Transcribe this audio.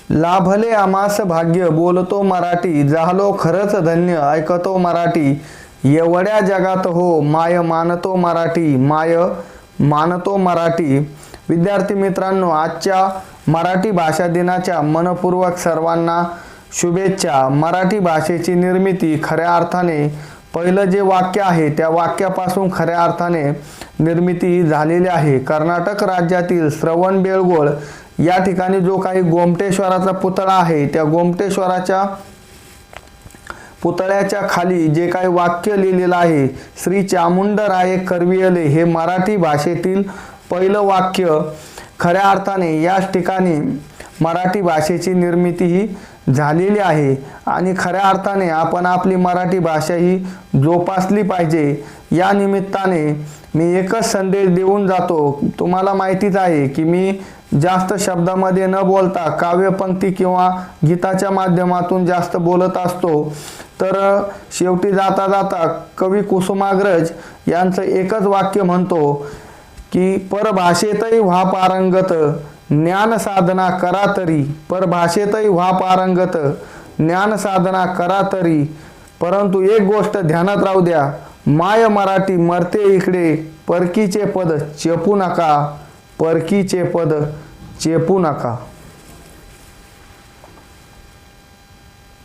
लाभले आमास भाग्य बोलतो मराठी, झालो खरंच धन्य ऐकतो मराठी। एवढ्या जगात हो माय मानतो मराठी, माय मानतो मराठी। विद्यार्थी मित्रांनो, आजच्या मराठी भाषा दिनाच्या मनपूर्वक सर्वांना शुभेच्छा। मराठी भाषेची निर्मिती खऱ्या अर्थाने पहिलं जे वाक्य आहे त्या वाक्यापासून खऱ्या अर्थाने निर्मिती झालेली आहे। कर्नाटक राज्यातील श्रवणबेळगोळ या ठिकाणी जो काही गोमटेश्वराचा पुतळा आहे त्या गोमटेश्वराच्या पुतळ्याच्या खाली जे काही वाक्य लिहिलेलं आहे, श्री चामुंडराये करविले, हे मराठी भाषेतील पहिलं वाक्य खऱ्या अर्थाने याच ठिकाणी मराठी भाषेची निर्मिती ही झालेली आहे। आणि खऱ्या अर्थाने आपण आपली मराठी भाषा ही जोपासली पाहिजे। या निमित्ताने मी एकच संदेश देऊन जातो। तुम्हाला माहितीच आहे की मी जास्त शब्दामध्ये न बोलता काव्यपंक्ती किंवा गीताच्या माध्यमातून जास्त बोलत असतो। तर शेवटी जाता जाता कवी कुसुमाग्रज यांचं एकच वाक्य म्हणतो की परभाषेतही व्हा पारंगत, ज्ञान साधना करा तरी। परभाषेतही व्हा पारंगत, ज्ञान साधना करा तरी, परंतु एक गोष्ट ध्यानात राहू द्या, माय मराठी मरते इकडे, परकीचे पद चेपू नका, परकीचे पद चेपू नका।